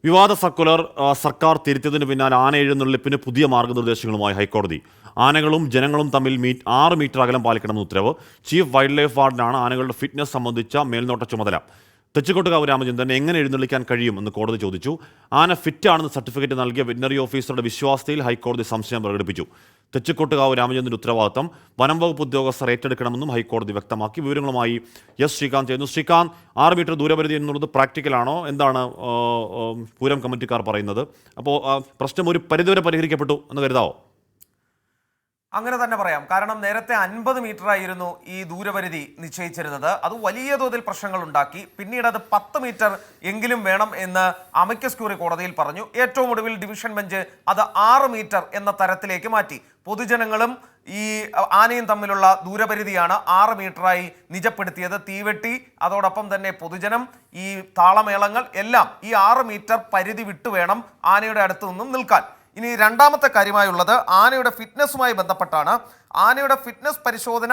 വിവാദ സർക്കുലർ സർക്കാർ തിരുത്തിയതിന് പിന്നാലെ ആന എഴുന്നള്ളിപ്പിന് പുതിയ മാർഗ്ഗനിർദ്ദേശങ്ങളുമായി ഹൈക്കോടതി. ആനകളും ജനങ്ങളും തമ്മിൽ 6 മീറ്റർ അകലം പാലിക്കണമെന്ന് ഉത്തരവ്. ചീഫ് വൈൽഡ് ലൈഫ് വാർഡനാണ് ആനകളുടെ ഫിറ്റ്നസ് സംബന്ധിച്ച മേൽനോട്ട ചുമതല. തെച്ചിക്കോട്ടുകാവ് രാമചന്ദ്രൻ എങ്ങനെ എഴുന്നള്ളിക്കാൻ കഴിയും എന്ന് കോടതി ചോദിച്ചു. ആന ഫിറ്റാണെന്ന് സർട്ടിഫിക്കറ്റ് നൽകിയ വെറ്റിനറി ഓഫീസറുടെ വിശ്വാസതയിൽ ഹൈക്കോടതി സംശയം പ്രകടിപ്പിച്ചു. തെച്ചിക്കോട്ടുകാവ് രാമചന്ദ്രന്റെ ഉത്തരവാദിത്തം വനം വകുപ്പ് ഉദ്യോഗസ്ഥർ ഏറ്റെടുക്കണമെന്നും ഹൈക്കോടതി വ്യക്തമാക്കി. വിവരങ്ങളുമായി എസ് ശ്രീകാന്ത് ചെയ്യുന്നു. ശ്രീകാന്ത്, 6 മീറ്റർ ദൂരപരിധി എന്നുള്ളത് പ്രാക്ടിക്കലാണോ? എന്താണ് പൂരം കമ്മിറ്റിക്കാർ പറയുന്നത്? അപ്പോൾ പ്രശ്നം ഒരു പരിധിവരെ പരിഹരിക്കപ്പെട്ടു എന്ന് കരുതാവോ? അങ്ങനെ തന്നെ പറയാം. കാരണം നേരത്തെ 50 മീറ്റർ ആയിരുന്നു ഈ ദൂരപരിധി നിശ്ചയിച്ചിരുന്നത്. അത് വലിയ തോതിൽ പ്രശ്നങ്ങൾ ഉണ്ടാക്കി. പിന്നീട് അത് 10 മീറ്റർ എങ്കിലും വേണം എന്ന് അമിക്കസ് ക്യൂറി കോടതിയിൽ പറഞ്ഞു. ഏറ്റവും ഒടുവിൽ ഡിവിഷൻ ബെഞ്ച് അത് 6 മീറ്റർ എന്ന തരത്തിലേക്ക് മാറ്റി. പൊതുജനങ്ങളും ഈ ആനയും തമ്മിലുള്ള ദൂരപരിധിയാണ് 6 മീറ്ററായി നിജപ്പെടുത്തിയത്. തീവെട്ടി, അതോടൊപ്പം തന്നെ പൊതുജനം, ഈ താളമേളങ്ങൾ എല്ലാം ഈ 6 മീറ്റർ പരിധി വിട്ടു വേണം ആനയുടെ അടുത്തു നിന്നും നിൽക്കാൻ. ഇനി രണ്ടാമത്തെ കാര്യമായുള്ളത് ആനയുടെ ഫിറ്റ്നസ്സുമായി ബന്ധപ്പെട്ടാണ്. ആനയുടെ ഫിറ്റ്നസ് പരിശോധന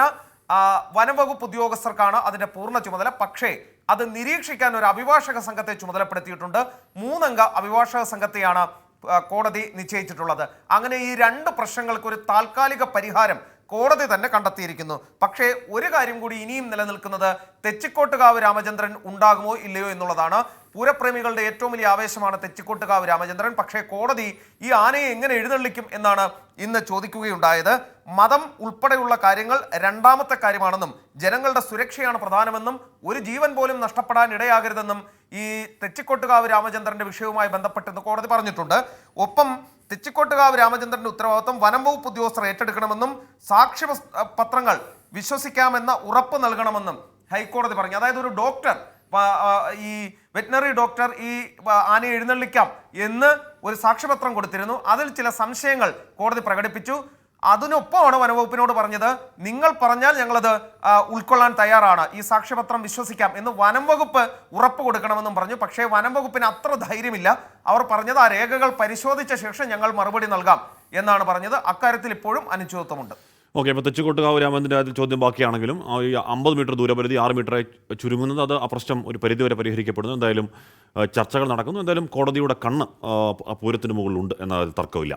വനംവകുപ്പ് ഉദ്യോഗസ്ഥർക്കാണ് അതിൻ്റെ പൂർണ്ണ ചുമതല. പക്ഷേ അത് നിരീക്ഷിക്കാൻ ഒരു അഭിഭാഷക സംഘത്തെ ചുമതലപ്പെടുത്തിയിട്ടുണ്ട്. 3 അംഗ അഭിഭാഷക സംഘത്തെയാണ് കോടതി നിശ്ചയിച്ചിട്ടുള്ളത്. അങ്ങനെ ഈ 2 പ്രശ്നങ്ങൾക്ക് ഒരു താൽക്കാലിക പരിഹാരം കോടതി തന്നെ കണ്ടെത്തിയിരിക്കുന്നു. പക്ഷേ ഒരു കാര്യം കൂടി ഇനിയും നിലനിൽക്കുന്നത് തെച്ചിക്കോട്ടുകാവ് രാമചന്ദ്രൻ ഉണ്ടാകുമോ ഇല്ലയോ എന്നുള്ളതാണ്. പൂരപ്രേമികളുടെ ഏറ്റവും വലിയ ആവേശമാണ് തെച്ചിക്കോട്ടുകാവ് രാമചന്ദ്രൻ. പക്ഷേ കോടതി ഈ ആനയെ എങ്ങനെ എഴുന്നള്ളിക്കും എന്നാണ് ഇന്ന് ചോദിക്കുകയുണ്ടായത്. മതം ഉൾപ്പെടെയുള്ള കാര്യങ്ങൾ രണ്ടാമത്തെ കാര്യമാണെന്നും ജനങ്ങളുടെ സുരക്ഷയാണ് പ്രധാനമെന്നും ഒരു ജീവൻ പോലും നഷ്ടപ്പെടാൻ ഇടയാകരുതെന്നും ഈ തെച്ചിക്കോട്ടുകാവ് രാമചന്ദ്രന്റെ വിഷയവുമായി ബന്ധപ്പെട്ടെന്ന് കോടതി പറഞ്ഞിട്ടുണ്ട്. ഒപ്പം തെച്ചിക്കോട്ടുകാവ് രാമചന്ദ്രന്റെ ഉത്തരവാദിത്വം വനം വകുപ്പ് ഉദ്യോഗസ്ഥർ ഏറ്റെടുക്കണമെന്നും സാക്ഷ്യ പത്രങ്ങൾ വിശ്വസിക്കാമെന്ന ഉറപ്പ് നൽകണമെന്നും ഹൈക്കോടതി പറഞ്ഞു. അതായത് ഒരു ഡോക്ടർ, ഈ വെറ്റിനറി ഡോക്ടർ ഈ ആനയെ എഴുന്നള്ളിക്കാം എന്ന് ഒരു സാക്ഷ്യപത്രം കൊടുത്തിരുന്നു. അതിൽ ചില സംശയങ്ങൾ കോടതി പ്രകടിപ്പിച്ചു. അതിനൊപ്പമാണ് വനംവകുപ്പിനോട് പറഞ്ഞത്, നിങ്ങൾ പറഞ്ഞാൽ ഞങ്ങളത് ഉൾക്കൊള്ളാൻ തയ്യാറാണ്, ഈ സാക്ഷ്യപത്രം വിശ്വസിക്കാം എന്ന് വനം വകുപ്പ് ഉറപ്പ് കൊടുക്കണമെന്നും പറഞ്ഞു. പക്ഷേ വനം വകുപ്പിന് അത്ര ധൈര്യമില്ല. അവർ പറഞ്ഞത് ആ രേഖകൾ പരിശോധിച്ച ശേഷം ഞങ്ങൾ മറുപടി നൽകാം എന്നാണ് പറഞ്ഞത്. അക്കാര്യത്തിൽ ഇപ്പോഴും അനിശ്ചിതത്വമുണ്ട്. ഓക്കെ, അപ്പോൾ തെച്ചിക്കോട്ടുകാവ് രാമചന്ദ്രൻ്റെ അതിൽ ചോദ്യം ബാക്കിയാണെങ്കിലും ഈ 50 മീറ്റർ ദൂരപരിധി 6 മീറ്ററായി ചുരുങ്ങുന്നത്, അത് ആ പ്രശ്നം ഒരു പരിധിവരെ പരിഹരിക്കപ്പെടുന്നു. എന്തായാലും ചർച്ചകൾ നടക്കുന്നു. എന്തായാലും കോടതിയുടെ കണ്ണ് പൂരത്തിന് മുകളിലുണ്ട് എന്നതിൽ തർക്കമില്ല.